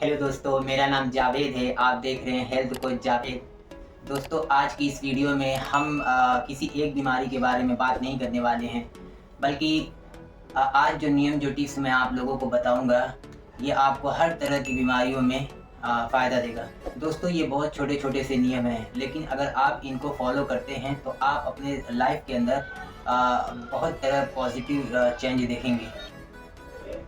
Hello दोस्तों, मेरा नाम जावेद है। आप देख रहे हैं हेल्थ कोच जावेद। दोस्तों, आज की इस वीडियो में हम किसी एक बीमारी के बारे में बात नहीं करने वाले हैं, बल्कि आज जो नियम जो टिप्स मैं आप लोगों को बताऊंगा, ये आपको हर तरह की बीमारियों में फ़ायदा देगा। दोस्तों, ये बहुत छोटे-छोटे से नियम हैं, लेकिन अगर आप इनको फॉलो करते हैं तो आप अपने लाइफ के अंदर बहुत तरह पॉजिटिव चेंज देखेंगे।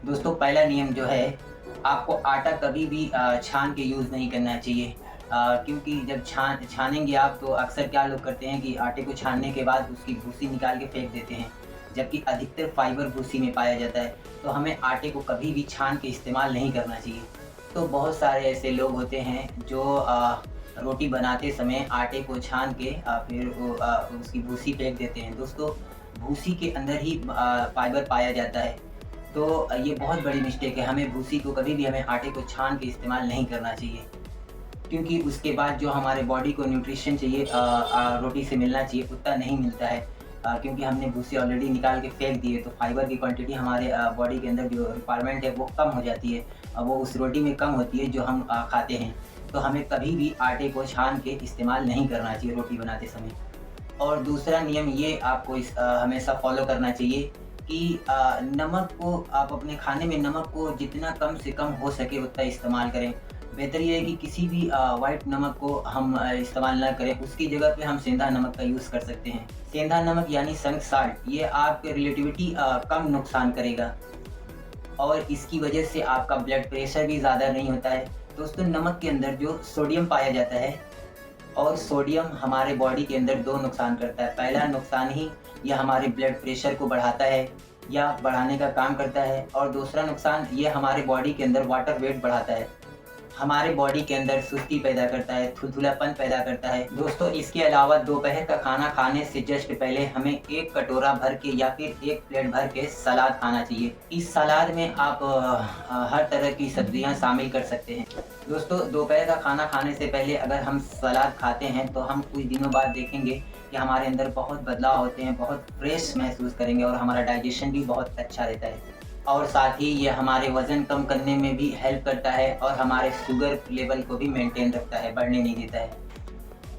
दोस्तों, पहला नियम जो है, आपको आटा कभी भी छान के यूज़ नहीं करना चाहिए। क्योंकि जब छानेंगे आप तो अक्सर क्या लोग करते हैं कि आटे को छानने के बाद उसकी भूसी निकाल के फेंक देते हैं, जबकि अधिकतर फाइबर भूसी में पाया जाता है। तो हमें आटे को कभी भी छान के इस्तेमाल नहीं करना चाहिए। तो बहुत सारे ऐसे लोग होते हैं जो रोटी बनाते समय आटे को छान के फिर उसकी भूसी फेंक देते हैं। दोस्तों, भूसी के अंदर ही फाइबर पाया जाता है। तो ये बहुत बड़ी मिस्टेक है। हमें भूसी को कभी भी हमें आटे को छान के इस्तेमाल नहीं करना चाहिए, क्योंकि उसके बाद जो हमारे बॉडी को न्यूट्रिशन चाहिए रोटी से मिलना चाहिए, उतना नहीं मिलता है। क्योंकि हमने भूसी ऑलरेडी निकाल के फेंक दी है, तो फाइबर की क्वांटिटी हमारे बॉडी के अंदर जो रिक्वायरमेंट है वो कम हो जाती है। वो उस रोटी में कम होती है जो हम खाते हैं। तो हमें कभी भी आटे को छान के इस्तेमाल नहीं करना चाहिए रोटी बनाते समय। और दूसरा नियम ये आपको हमेशा फॉलो करना चाहिए कि नमक को आप अपने खाने में नमक को जितना कम से कम हो सके उतना इस्तेमाल करें। बेहतर ये है कि किसी भी व्हाइट नमक को हम इस्तेमाल ना करें, उसकी जगह पे हम सेंधा नमक का यूज़ कर सकते हैं। सेंधा नमक यानी सनक साल्ट, ये आपके रिलेटिविटी कम नुकसान करेगा और इसकी वजह से आपका ब्लड प्रेशर भी ज़्यादा नहीं होता है। दोस्तों, नमक के अंदर जो सोडियम पाया जाता है, और सोडियम हमारे बॉडी के अंदर 2 नुकसान करता है। पहला नुकसान ही ये हमारे ब्लड प्रेशर को बढ़ाता है या बढ़ाने का काम करता है, और दूसरा नुकसान ये हमारे बॉडी के अंदर वाटर वेट बढ़ाता है। हमारे बॉडी के अंदर सुस्ती पैदा करता है, थुलथुलापन पैदा करता है। दोस्तों, इसके अलावा दोपहर का खाना खाने से जस्ट पहले हमें 1 कटोरा भर के या फिर 1 प्लेट भर के सलाद खाना चाहिए। इस सलाद में आप हर तरह की सब्जियां शामिल कर सकते हैं। दोस्तों, दोपहर का खाना खाने से पहले अगर हम सलाद खाते हैं तो हम कुछ दिनों बाद देखेंगे कि हमारे अंदर बहुत बदलाव होते हैं, बहुत फ्रेश महसूस करेंगे और हमारा डाइजेशन भी बहुत अच्छा रहता है। और साथ ही ये हमारे वज़न कम करने में भी हेल्प करता है और हमारे शुगर लेवल को भी मेंटेन रखता है, बढ़ने नहीं देता है।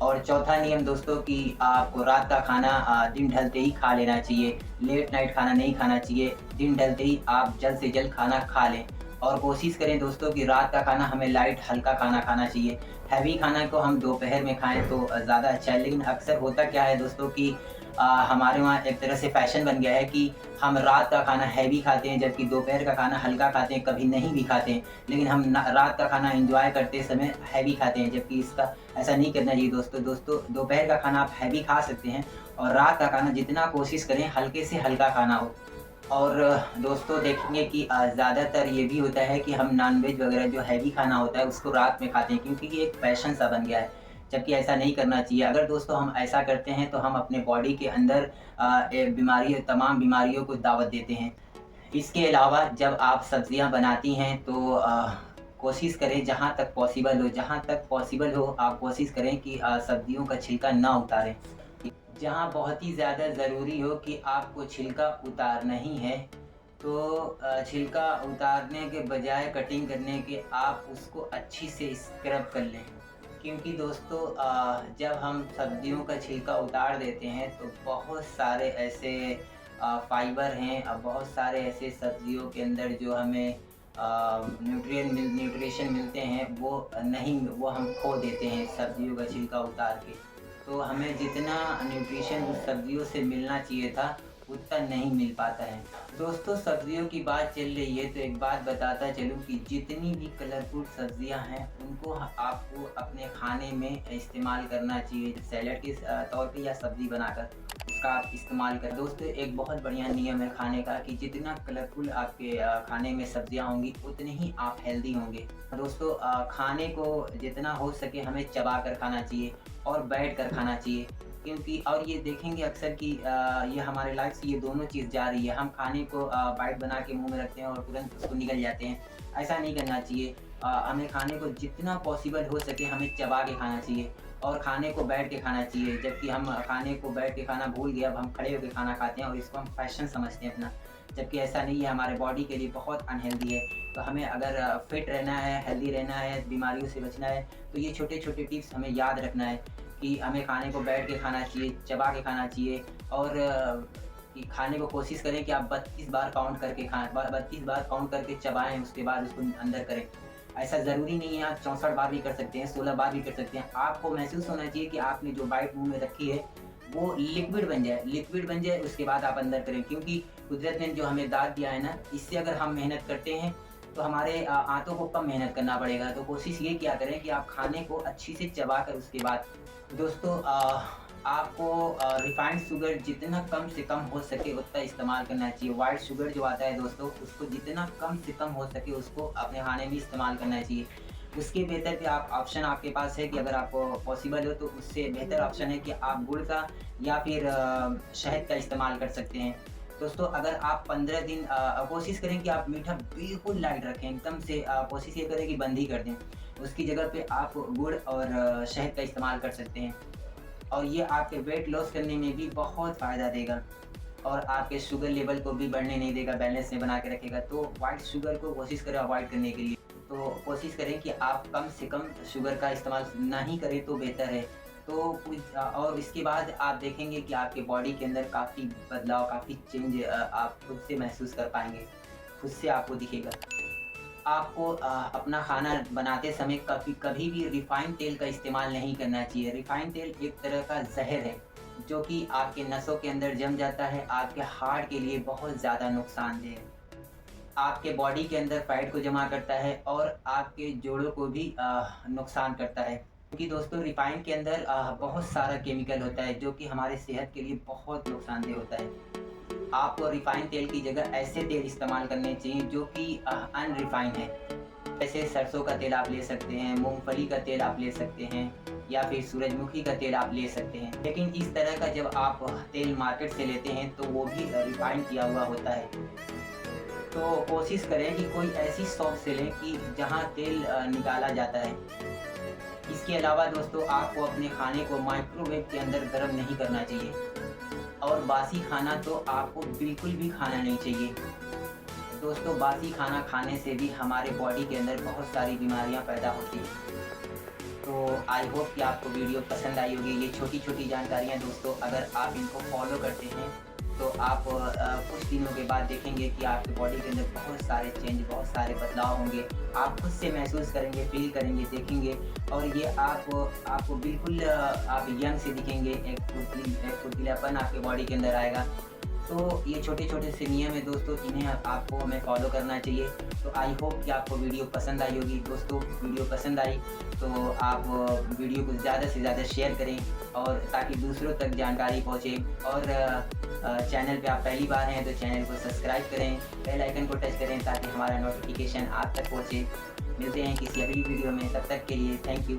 और चौथा नियम दोस्तों कि आपको रात का खाना दिन ढलते ही खा लेना चाहिए। लेट नाइट खाना नहीं खाना चाहिए। दिन ढलते ही आप जल्द से जल्द खाना खा लें, और कोशिश करें दोस्तों कि रात का खाना हमें लाइट हल्का खाना खाना चाहिए। हैवी खाना को हम दोपहर में खाएँ तो ज़्यादा अच्छा है। लेकिन अक्सर होता क्या है दोस्तों कि हमारे वहाँ एक तरह से फ़ैशन बन गया है कि हम रात का खाना हैवी खाते हैं, जबकि दोपहर का खाना हल्का खाते हैं, कभी नहीं भी खाते हैं। लेकिन हम रात का खाना एंजॉय करते समय हैवी खाते हैं, जबकि इसका ऐसा नहीं करना चाहिए दोस्तों। दोस्तों, दोपहर का खाना आप हैवी खा सकते हैं, और रात का खाना जितना कोशिश करें हल्के से हल्का खाना हो। और दोस्तों, देखेंगे कि ज़्यादातर ये भी होता है कि हम नॉन-वेज वगैरह जो हैवी खाना होता है उसको रात में खाते हैं, क्योंकि ये एक फ़ैशन सा बन गया है, जबकि ऐसा नहीं करना चाहिए। अगर दोस्तों हम ऐसा करते हैं तो हम अपने बॉडी के अंदर तमाम बीमारियों को दावत देते हैं। इसके अलावा जब आप सब्जियां बनाती हैं तो कोशिश करें, जहाँ तक पॉसिबल हो आप कोशिश करें कि सब्जियों का छिलका ना उतारें। जहाँ बहुत ही ज़्यादा ज़रूरी हो कि आपको छिलका उतारना ही है, तो छिलका उतारने के बजाय कटिंग करने के आप उसको अच्छी से स्क्रब कर लें। क्योंकि दोस्तों, जब हम सब्जियों का छिलका उतार देते हैं तो बहुत सारे ऐसे फाइबर हैं, बहुत सारे ऐसे सब्जियों के अंदर जो हमें न्यूट्रिशन मिलते हैं वो हम खो देते हैं सब्जियों का छिलका उतार के। तो हमें जितना न्यूट्रिशन उस सब्जियों से मिलना चाहिए था उतना नहीं मिल पाता है। दोस्तों, सब्जियों की बात चल रही है तो एक बात बताता चलूँ कि जितनी भी कलरफुल सब्जियां हैं उनको आपको अपने खाने में इस्तेमाल करना चाहिए, सैलेड के तौर पे या सब्जी बनाकर उसका आप इस्तेमाल करें। दोस्तों, एक बहुत बढ़िया नियम है खाने का कि जितना कलरफुल आपके खाने में सब्जियां होंगी उतने ही आप हेल्दी होंगे। दोस्तों, खाने को जितना हो सके हमें चबा कर खाना चाहिए और बैठ कर खाना चाहिए, क्योंकि और ये देखेंगे अक्सर कि ये हमारे लाइफ से ये दोनों चीज़ जा रही है। हम खाने को बाइट बना के मुंह में रखते हैं और तुरंत उसको निगल जाते हैं। ऐसा नहीं करना चाहिए। हमें खाने को जितना पॉसिबल हो सके हमें चबा के खाना चाहिए और खाने को बैठ के खाना चाहिए। जबकि हम खाने को बैठ के खाना भूल गए, अब हम खड़े होकर खाना खाते हैं और इसको हम फैशन समझते हैं अपना, जबकि ऐसा नहीं है, हमारे बॉडी के लिए बहुत अनहेल्दी है। तो हमें अगर फिट रहना है, हेल्दी रहना है, बीमारियों से बचना है, तो ये छोटे-छोटे टिप्स हमें याद रखना है कि हमें खाने को बैठ के खाना चाहिए, चबा के खाना चाहिए और कि खाने को कोशिश करें कि आप 32 बार काउंट करके खाएँ, 32 बार काउंट करके चबाएँ, उसके बाद उसको अंदर करें। ऐसा ज़रूरी नहीं है आप 64 बार भी कर सकते हैं, 16 बार भी कर सकते हैं। आपको महसूस होना चाहिए कि आपने जो बाइट मुँह में रखी है, वो लिक्विड बन जाए उसके बाद आप अंदर करें, क्योंकि कुदरत ने जो हमें दाँत दिया है ना, इससे अगर हम मेहनत करते हैं तो हमारे आँतों को कम मेहनत करना पड़ेगा। तो कोशिश ये किया करें कि आप खाने को अच्छी से चबा कर उसके बाद दोस्तों आपको रिफाइंड शुगर जितना कम से कम हो सके उतना इस्तेमाल करना चाहिए। व्हाइट शुगर जो आता है दोस्तों, उसको जितना कम से कम हो सके उसको अपने खाने में इस्तेमाल करना चाहिए। उसके बेहतर कि आप ऑप्शन आपके पास है कि अगर आपको पॉसिबल हो तो उससे बेहतर ऑप्शन है कि आप गुड़ का या फिर शहद का इस्तेमाल कर सकते हैं। दोस्तों अगर आप 15 दिन कोशिश करें कि आप मीठा बिल्कुल लाइट रखें, एकदम से कोशिश ये करें कि बंद ही कर दें। उसकी जगह पे आप गुड़ और शहद का इस्तेमाल कर सकते हैं और ये आपके वेट लॉस करने में भी बहुत फ़ायदा देगा और आपके शुगर लेवल को भी बढ़ने नहीं देगा, बैलेंस में बना के रखेगा। तो व्हाइट शुगर को कोशिश करें अवॉइड करने के लिए। तो कोशिश करें कि आप कम से कम शुगर का इस्तेमाल ना ही करें तो बेहतर है। तो कुछ और इसके बाद आप देखेंगे कि आपके बॉडी के अंदर काफ़ी बदलाव, काफ़ी चेंज आप खुद से महसूस कर पाएँगे, खुद से आपको दिखेगा। आपको अपना खाना बनाते समय कभी भी रिफाइंड तेल का इस्तेमाल नहीं करना चाहिए। रिफाइंड तेल एक तरह का ज़हर है, जो कि आपके नसों के अंदर जम जाता है, आपके हार्ट के लिए बहुत ज़्यादा नुकसानदेह है। आपके बॉडी के अंदर फैट को जमा करता है और आपके जोड़ों को भी नुकसान करता है। क्योंकि दोस्तों रिफाइंड के अंदर बहुत सारा केमिकल होता है, जो कि हमारे सेहत के लिए बहुत नुकसानदेह होता है। आपको रिफाइंड तेल की जगह ऐसे तेल इस्तेमाल करने चाहिए जो कि अनरिफाइंड है। जैसे सरसों का तेल आप ले सकते हैं, मूँगफली का तेल आप ले सकते हैं या फिर सूरजमुखी का तेल आप ले सकते हैं। लेकिन इस तरह का जब आप तेल मार्केट से लेते हैं तो वो भी रिफाइंड किया हुआ होता है। तो कोशिश करें कि कोई ऐसी शॉप से लें कि जहाँ तेल निकाला जाता है। इसके अलावा दोस्तों आपको अपने खाने को माइक्रोवेव के अंदर गर्म नहीं करना चाहिए और बासी खाना तो आपको बिल्कुल भी खाना नहीं चाहिए। दोस्तों बासी खाना खाने से भी हमारे बॉडी के अंदर बहुत सारी बीमारियां पैदा होती हैं। तो आई होप कि आपको वीडियो पसंद आई होगी। ये छोटी-छोटी जानकारियां दोस्तों अगर आप इनको फॉलो करते हैं तो आप कुछ दिनों के बाद देखेंगे कि आपके बॉडी के अंदर बहुत सारे चेंज, बहुत सारे बदलाव होंगे। आप खुद से महसूस करेंगे, फील करेंगे, देखेंगे और ये आपको बिल्कुल आप यंग से दिखेंगे, एक फुर्तीलापन आपके बॉडी के अंदर आएगा। तो ये छोटे-छोटे से नियम है दोस्तों, इन्हें आपको हमें फॉलो करना चाहिए। तो आई होप कि आपको वीडियो पसंद आई होगी। दोस्तों वीडियो पसंद आई तो आप वीडियो को ज़्यादा से ज़्यादा शेयर करें और ताकि दूसरों तक जानकारी पहुँचे और चैनल पे आप पहली बार हैं तो चैनल को सब्सक्राइब करें, बेल आइकन को टच करें ताकि हमारा नोटिफिकेशन आप तक पहुँचे। मिलते हैं किसी अगली वीडियो में, तब तक के लिए थैंक यू।